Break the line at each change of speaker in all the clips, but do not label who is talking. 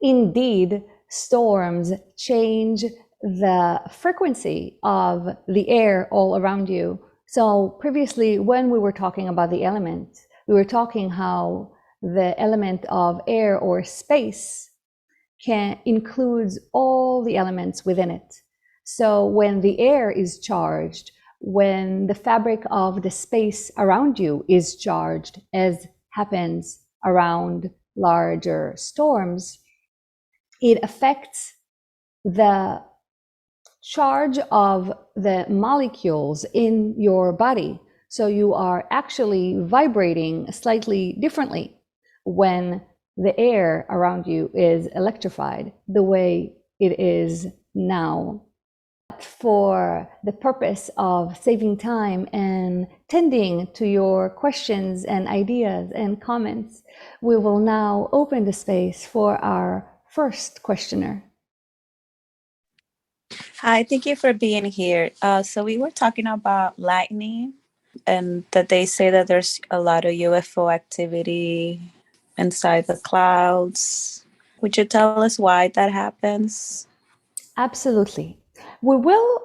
Indeed, storms change the frequency of the air all around you. So previously, when we were talking about the elements, we were talking how the element of air or space includes all the elements within it. So when the air is charged, when the fabric of the space around you is charged, as happens around larger storms, it affects the charge of the molecules in your body. So you are actually vibrating slightly differently when the air around you is electrified the way it is now. For the purpose of saving time and tending to your questions and ideas and comments, we will now open the space for our first questioner.
Hi, thank you for being here. So we were talking about lightning and that they say that there's a lot of UFO activity inside the clouds. Would you tell us why that happens?
Absolutely. We will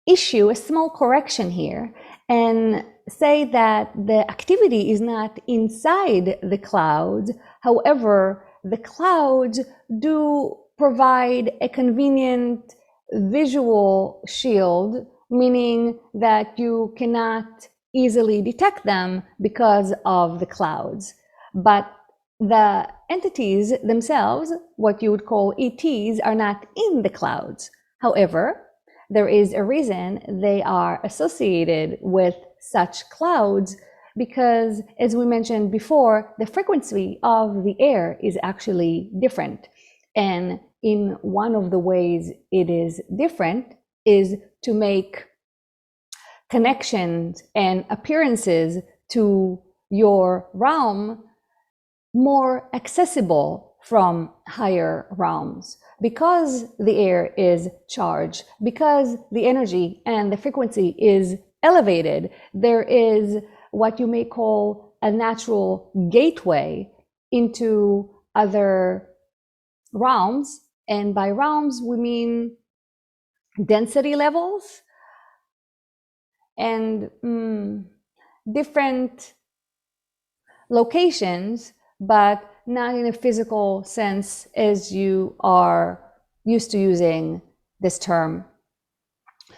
issue a small correction here and say that the activity is not inside the clouds. However, the clouds do provide a convenient visual shield, meaning that you cannot easily detect them because of the clouds. But the entities themselves, what you would call ETs, are not in the clouds. However, there is a reason they are associated with such clouds because, as we mentioned before, the frequency of the air is actually different. And in one of the ways it is different is to make connections and appearances to your realm more accessible from higher realms. Because the air is charged, because the energy and the frequency is elevated, there is what you may call a natural gateway into other realms. And by realms, we mean density levels and different locations, but not in a physical sense as you are used to using this term.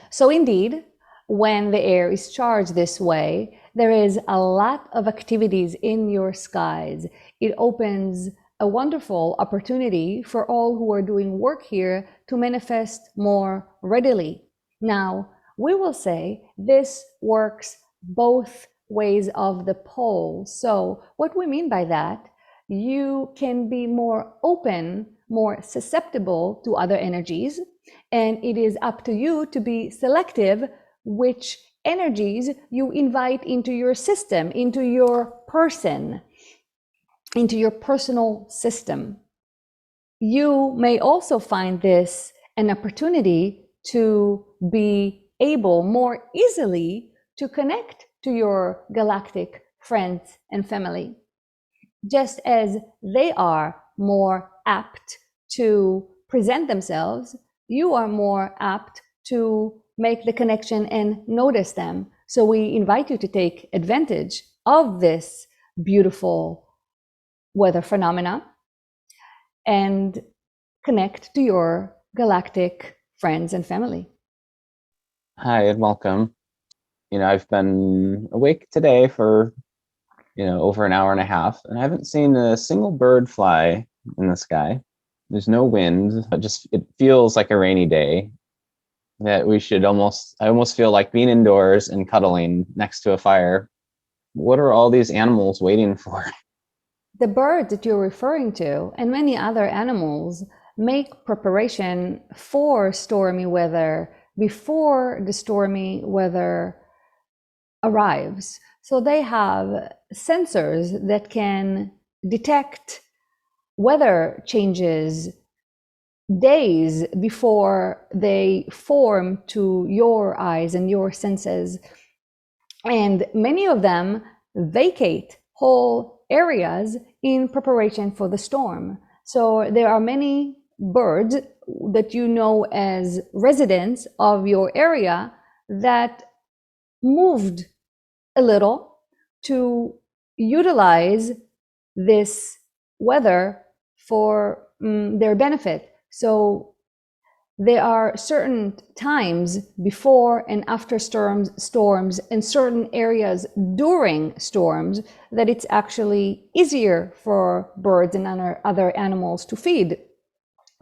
So indeed, when the air is charged this way, there is a lot of activities in your skies. It opens a wonderful opportunity for all who are doing work here to manifest more readily. Now, we will say this works both ways of the pole. So what we mean by that, you can be more open, more susceptible to other energies, and it is up to you to be selective which energies you invite into your system, into your person, into your personal system. You may also find this an opportunity to be able more easily to connect to your galactic friends and family, just as they are more apt to present themselves. You are more apt to make the connection and notice them. So we invite you to take advantage of this beautiful weather phenomena and connect to your galactic friends and family.
Hi and welcome. I've been awake today for, over an hour and a half, and I haven't seen a single bird fly in the sky. There's no wind. It feels like a rainy day that I almost feel like being indoors and cuddling next to a fire. What are all these animals waiting for?
The bird that you're referring to and many other animals make preparation for stormy weather before the stormy weather arrives. So they have sensors that can detect weather changes days before they form to your eyes and your senses. And many of them vacate whole areas in preparation for the storm. So there are many birds that you know as residents of your area that moved a little to utilize this weather for their benefit. So there are certain times before and after storms in certain areas during storms that it's actually easier for birds and other animals to feed.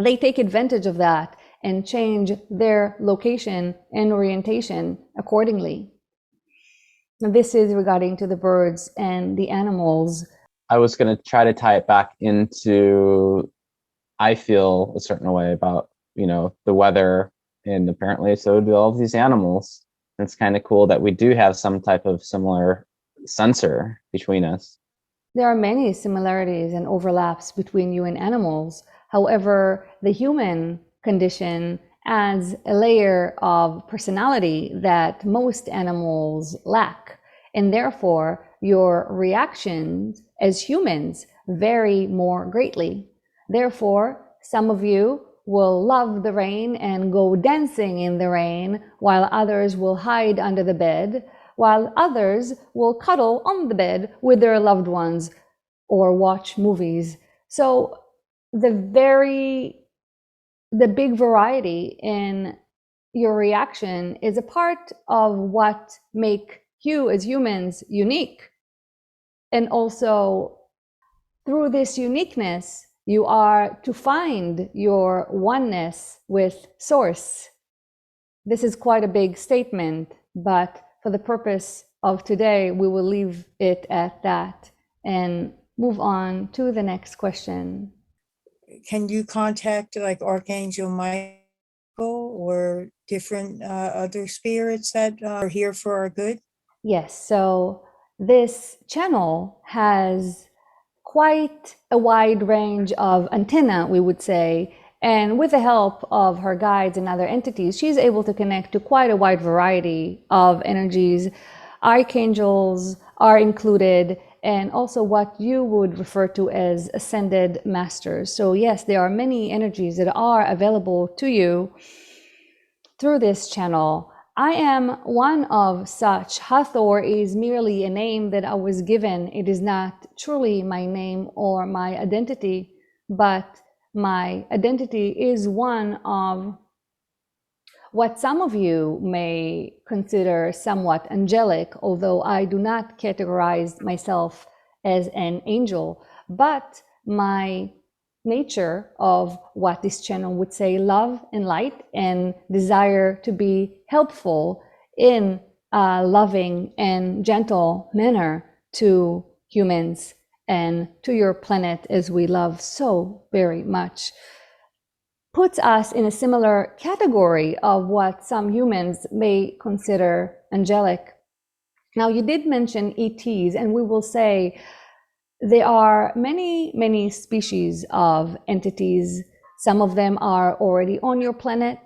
They take advantage of that and change their location and orientation accordingly. Now, this is regarding to the birds and the animals.
I was going to try to tie it back into, I feel a certain way about, the weather, and apparently so do all of these animals. It's kind of cool that we do have some type of similar sensor between us.
There are many similarities and overlaps between you and animals. However, the human condition adds a layer of personality that most animals lack. And therefore, your reactions as humans vary more greatly. Therefore, some of you will love the rain and go dancing in the rain, while others will hide under the bed, while others will cuddle on the bed with their loved ones or watch movies. So the big variety in your reaction is a part of what make you as humans unique. And also through this uniqueness, you are to find your oneness with Source. This is quite a big statement, but for the purpose of today, we will leave it at that and move on to the next question.
Can you contact like Archangel Michael or different other spirits that are here for our good?
Yes, so this channel has quite a wide range of antenna, we would say, and with the help of her guides and other entities, she's able to connect to quite a wide variety of energies. Archangels are included, and also what you would refer to as ascended masters. So yes, there are many energies that are available to you through this channel. I am one of such. Hathor is merely a name that I was given. It is not truly my name or my identity, but my identity is one of what some of you may consider somewhat angelic, although I do not categorize myself as an angel, but my nature of what this channel would say, love and light, and desire to be helpful in a loving and gentle manner to humans and to your planet as we love so very much, puts us in a similar category of what some humans may consider angelic. Now, you did mention ETs, and we will say there are many species of entities. Some of them are already on your planet.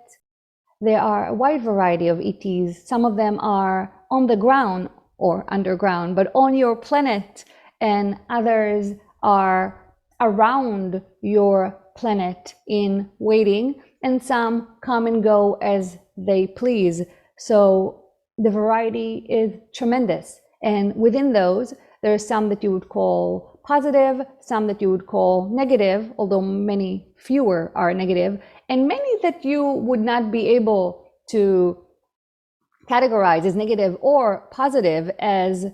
There are a wide variety of ETs. Some of them are on the ground or underground, but on your planet, and others are around your planet in waiting, and some come and go as they please. So the variety is tremendous. And within those, there are some that you would call positive, some that you would call negative, although many fewer are negative, and many that you would not be able to categorize as negative or positive, as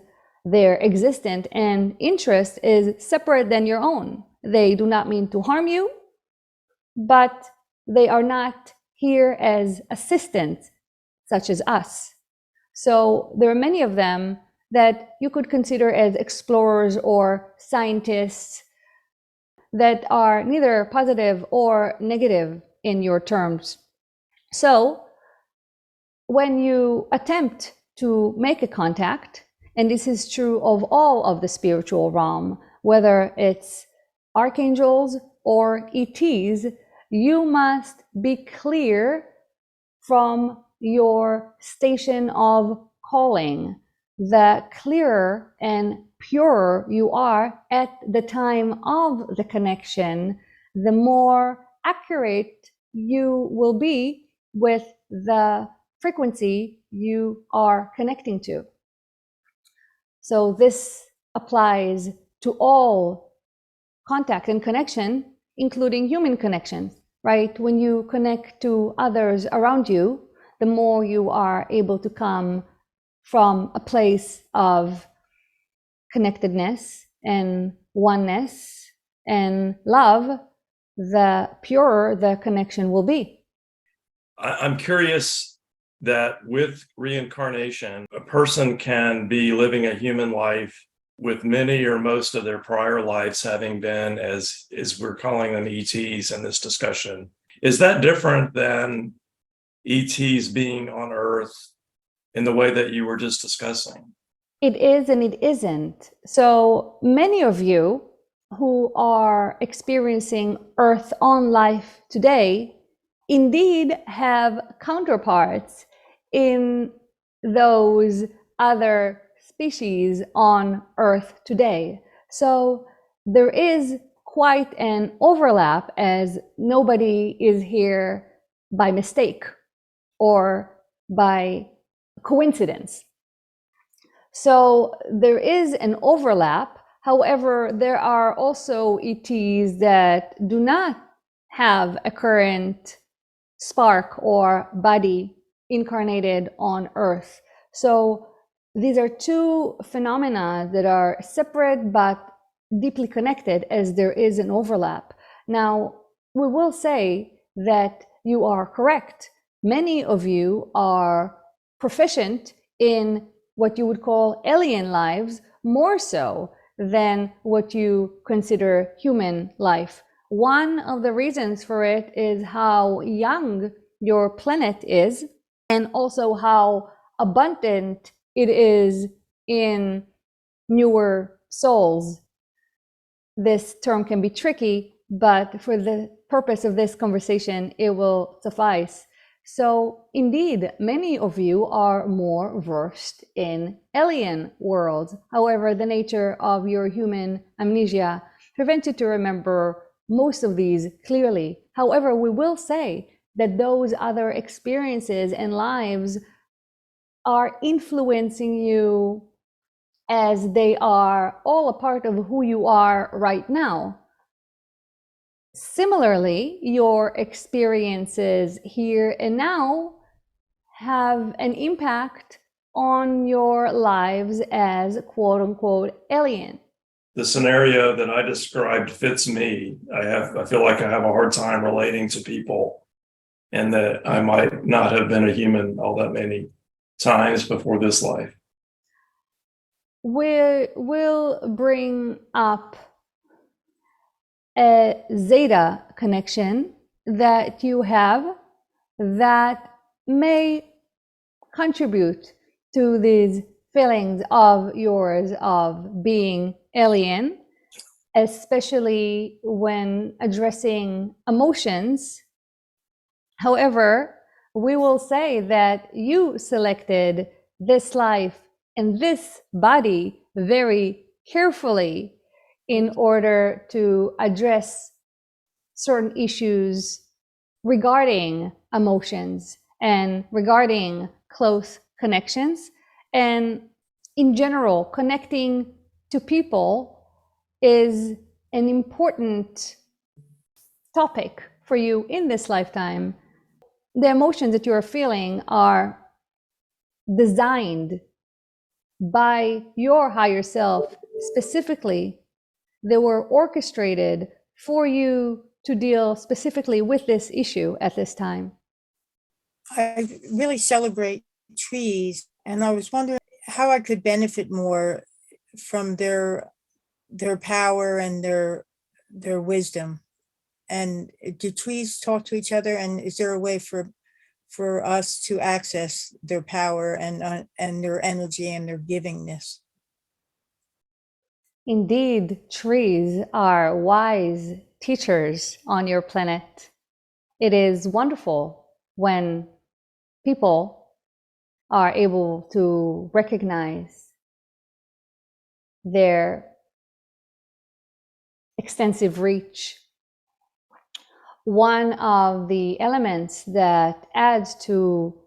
their existence and interest is separate than your own. They do not mean to harm you, but they are not here as assistants, such as us. So there are many of them that you could consider as explorers or scientists that are neither positive or negative in your terms. So when you attempt to make a contact, and this is true of all of the spiritual realm, whether it's archangels or ETs, you must be clear from your station of calling. The clearer and purer you are at the time of the connection, the more accurate you will be with the frequency you are connecting to. So this applies to all contact and connection, including human connections, right? When you connect to others around you, the more you are able to come from a place of connectedness and oneness and love, the purer the connection will be.
I'm curious that with reincarnation, a person can be living a human life with many or most of their prior lives having been, as we're calling them, ETs in this discussion. Is that different than ETs being on Earth in the way that you were just discussing?
It is and it isn't. So many of you who are experiencing Earth on life today indeed have counterparts in those other species on Earth today. So there is quite an overlap, as nobody is here by mistake or by coincidence. So there is an overlap. However, there are also ETs that do not have a current spark or body incarnated on Earth. So these are two phenomena that are separate but deeply connected, as there is an overlap. Now, we will say that you are correct. Many of you are proficient in what you would call alien lives, more so than what you consider human life. One of the reasons for it is how young your planet is, and also how abundant it is in newer souls. This term can be tricky, but for the purpose of this conversation, it will suffice. So indeed, many of you are more versed in alien worlds. However, the nature of your human amnesia prevents you to remember most of these clearly. However, we will say that those other experiences and lives are influencing you, as they are all a part of who you are right now. Similarly, your experiences here and now have an impact on your lives as quote unquote alien.
The scenario that I described fits me. I feel like I have a hard time relating to people, and that I might not have been a human all that many times before this life.
We will bring up a zeta connection that you have that may contribute to these feelings of yours of being alien, especially when addressing emotions. However, we will say that you selected this life and this body very carefully in order to address certain issues regarding emotions and regarding close connections. And in general, connecting to people is an important topic for you in this lifetime. The emotions that you are feeling are designed by your higher self specifically. They were orchestrated for you to deal specifically with this issue at this time.
I really celebrate trees, and I was wondering how I could benefit more from their power and their wisdom. And do trees talk to each other? And is there a way for us to access their power and their energy and their givingness?
Indeed, trees are wise teachers on your planet. It is wonderful when people are able to recognize their extensive reach one of the elements that adds to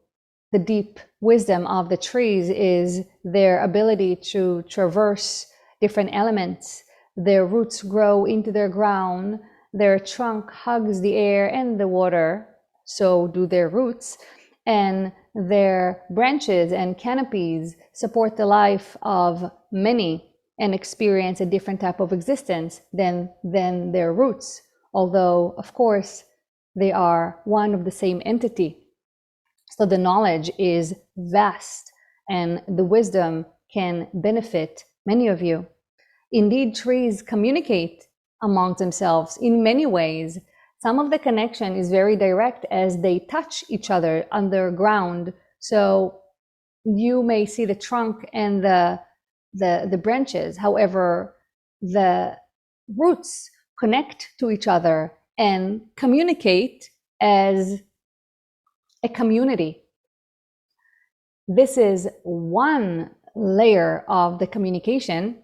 the deep wisdom of the trees is their ability to traverse different elements. Their roots grow into their ground, their trunk hugs the air and the water, so do their roots, and their branches and canopies support the life of many and experience a different type of existence than their roots, although, of course, they are one of the same entity. So the knowledge is vast and the wisdom can benefit many of you. Indeed, trees communicate among themselves in many ways. Some of the connection is very direct as they touch each other underground. So you may see the trunk and the branches. However, the roots connect to each other and communicate as a community. This is one layer of the communication.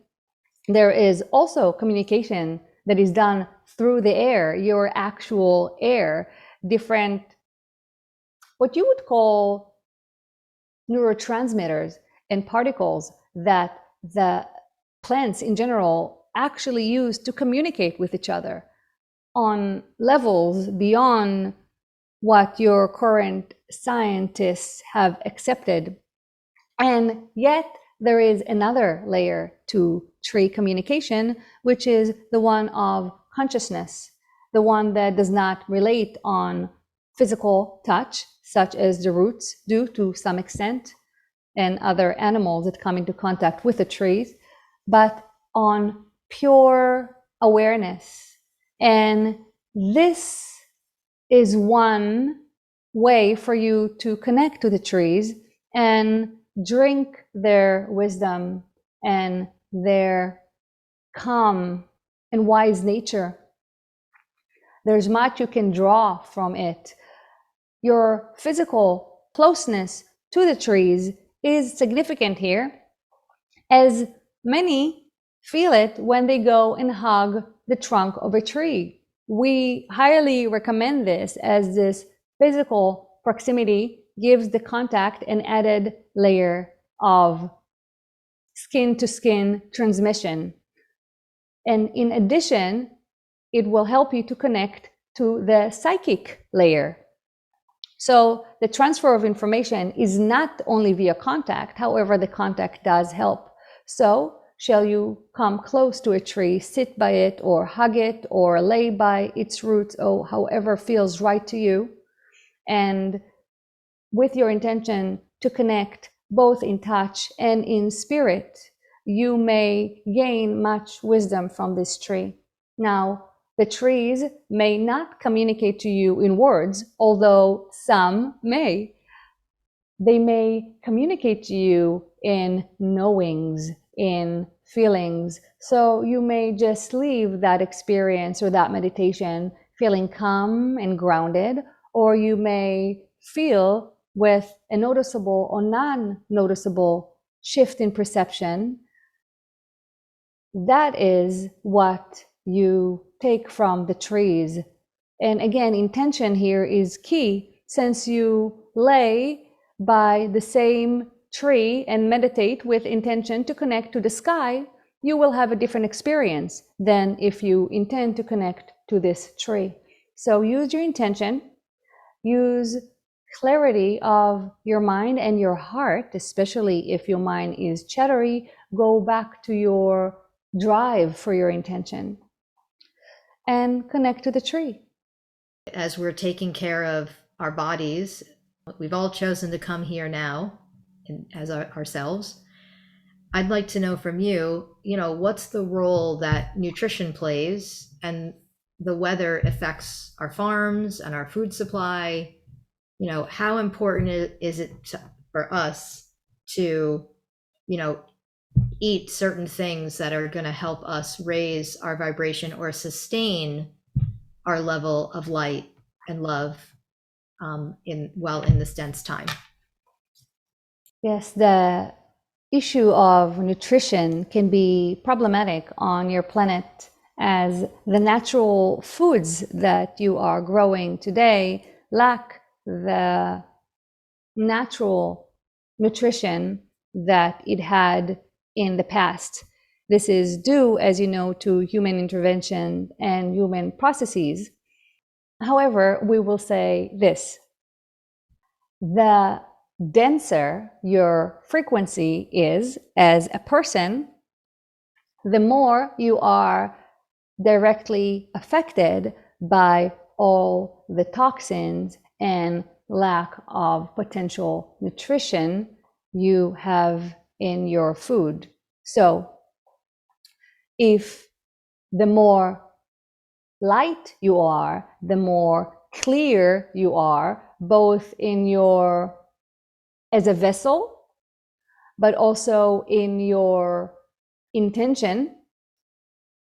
There is also communication that is done through the air, your actual air, different, what you would call neurotransmitters and particles that the plants in general actually use to communicate with each other on levels beyond what your current scientists have accepted. And yet there is another layer to tree communication, which is the one of consciousness, the one that does not relate on physical touch, such as the roots do to some extent, and other animals that come into contact with the trees, but on pure awareness. And this is one way for you to connect to the trees and drink their wisdom and their calm and wise nature. There's much you can draw from it. Your physical closeness to the trees is significant here, as many feel it when they go and hug the trunk of a tree. We highly recommend this, as this physical proximity gives the contact an added layer of skin-to-skin transmission. And in addition, it will help you to connect to the psychic layer. So the transfer of information is not only via contact, however, the contact does help. So shall you come close to a tree, sit by it, or hug it, or lay by its roots, or however feels right to you, and with your intention to connect both in touch and in spirit, you may gain much wisdom from this tree. Now, the trees may not communicate to you in words, although some may. They may communicate to you in knowings, in feelings. So you may just leave that experience or that meditation feeling calm and grounded, or you may feel with a noticeable or non-noticeable shift in perception. That is what you take from the trees. And again, intention here is key. Since you lay by the same tree and meditate with intention to connect to the sky, you will have a different experience than if you intend to connect to this tree. So use your intention, use clarity of your mind and your heart, especially if your mind is chattery. Go back to your drive for your intention and connect to the tree.
As we're taking care of our bodies, we've all chosen to come here now as ourselves. I'd like to know from you, what's the role that nutrition plays and the weather affects our farms and our food supply? How important is it for us to, eat certain things that are going to help us raise our vibration or sustain our level of light and love in this dense time?
Yes, the issue of nutrition can be problematic on your planet as the natural foods that you are growing today lack the natural nutrition that it had in the past. This is due, as you know, to human intervention and human processes. However, we will say this: the denser your frequency is as a person, the more you are directly affected by all the toxins and lack of potential nutrition you have in your food. So if the more light you are, the more clear you are, both in your as a vessel, but also in your intention.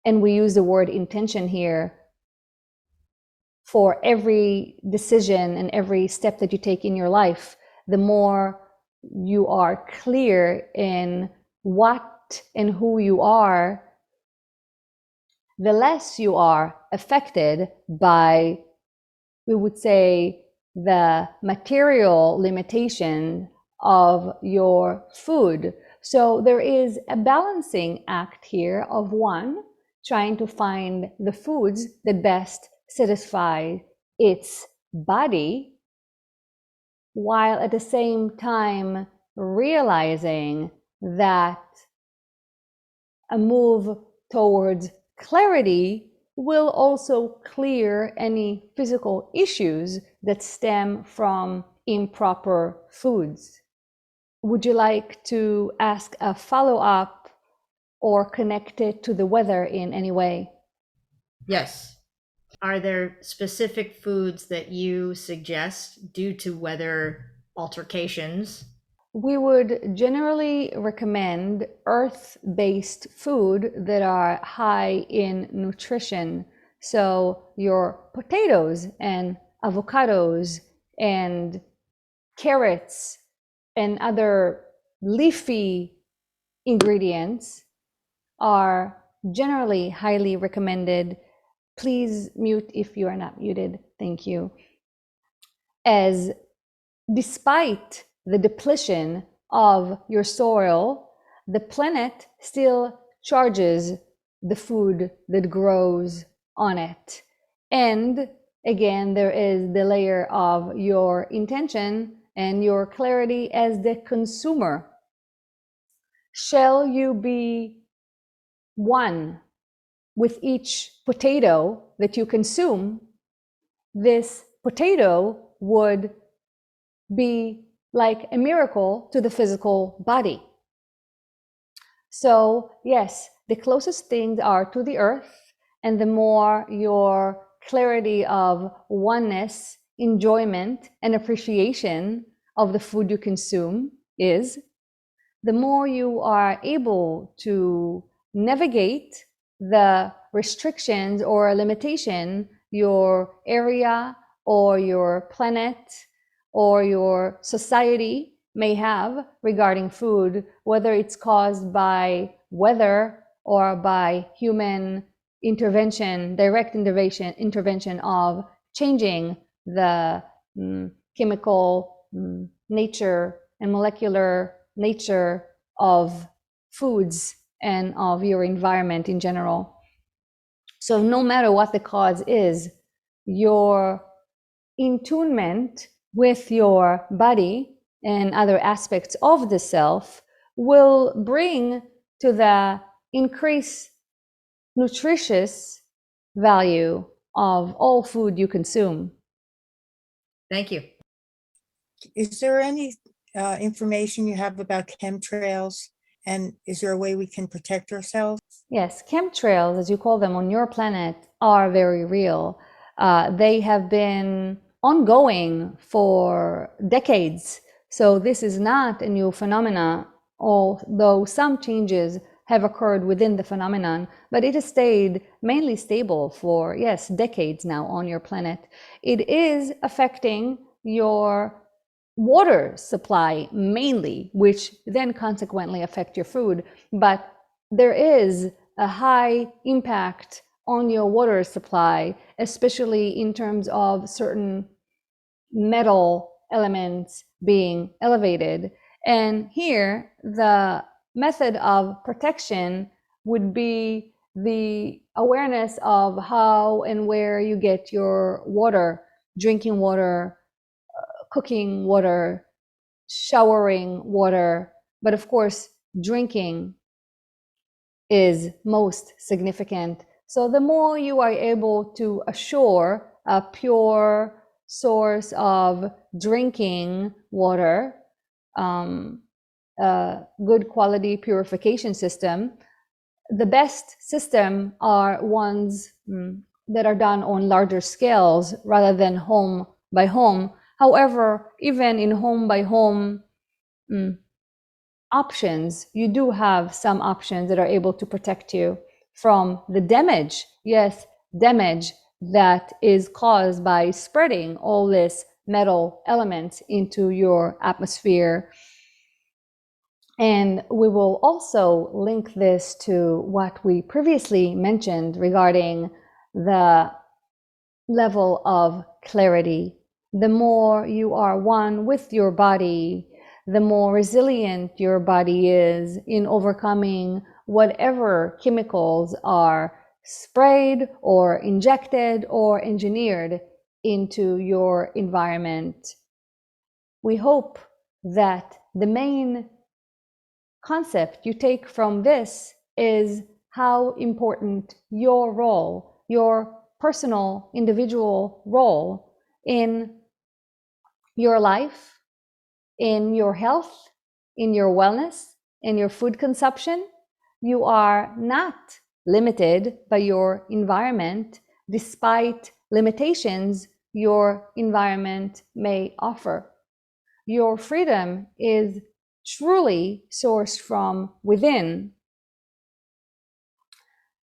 And we use the word intention here for every decision and every step that you take in your life. The more you are clear in what and who you are, the less you are affected by, we would say, the material limitation of your food. So there is a balancing act here of one, trying to find the foods that best satisfy its body, while at the same time realizing that a move towards clarity will also clear any physical issues that stem from improper foods. Would you like to ask a follow-up or connect it to the weather in any way?
Yes. Are there specific foods that you suggest due to weather altercations?
We would generally recommend earth-based food that are high in nutrition. So your potatoes and avocados and carrots and other leafy ingredients are generally highly recommended. Please mute if you are not muted. Thank you. As despite the depletion of your soil, the planet still charges the food that grows on it. And again, there is the layer of your intention and your clarity as the consumer. Shall you be one with each potato that you consume? This potato would be like a miracle to the physical body. So yes, the closest things are to the earth, and the more your clarity of oneness, enjoyment, and appreciation of the food you consume is, the more you are able to navigate the restrictions or limitation your area or your planet or your society may have regarding food, whether it's caused by weather or by human intervention, direct intervention of changing the chemical nature and molecular nature of foods and of your environment in general. So no matter what the cause is, your attunement with your body and other aspects of the self will bring to the increased nutritious value of all food you consume.
Thank you.
Is there any information you have about chemtrails? And is there a way we can protect ourselves?
Yes, chemtrails, as you call them on your planet, are very real. They have been ongoing for decades. So this is not a new phenomena, although some changes have occurred within the phenomenon, but it has stayed mainly stable for, yes, decades now on your planet. It is affecting your water supply mainly, which then consequently affect your food. But there is a high impact on your water supply, especially in terms of certain metal elements being elevated. And here, the method of protection would be the awareness of how and where you get your water, drinking water, cooking water, showering water. But of course, drinking is most significant. So the more you are able to assure a pure source of drinking water, a good quality purification system, the best system are ones that are done on larger scales rather than home by home. However, even in home by home options, you do have some options that are able to protect you from the damage, yes, damage that is caused by spreading all this metal elements into your atmosphere. And we will also link this to what we previously mentioned regarding the level of clarity. The more you are one with your body, the more resilient your body is in overcoming whatever chemicals are sprayed or injected or engineered into your environment. We hope that the main concept you take from this is how important your role, your personal, individual role in your life, in your health, in your wellness, in your food consumption. You are not limited by your environment, despite limitations your environment may offer. Your freedom is truly sourced from within.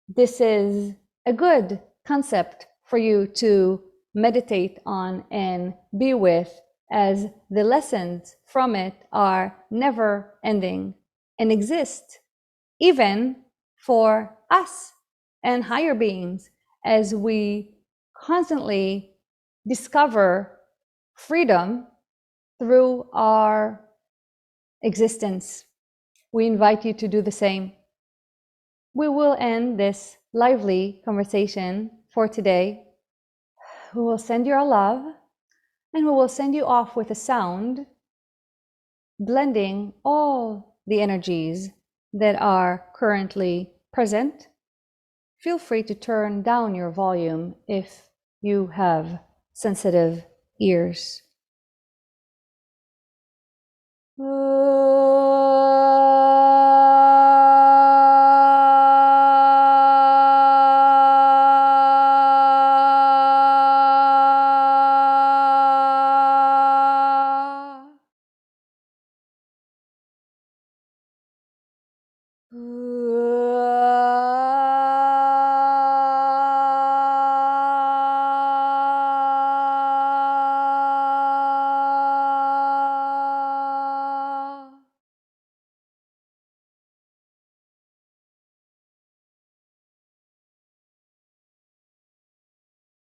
This is a good concept for you to meditate on and be with, as the lessons from it are never ending and exist even for us and higher beings as we constantly discover freedom through our existence. We invite you to do the same. We will end this lively conversation for today. We will send you our love, and we will send you off with a sound, blending all the energies that are currently present. Feel free to turn down your volume if you have sensitive ears. Oh.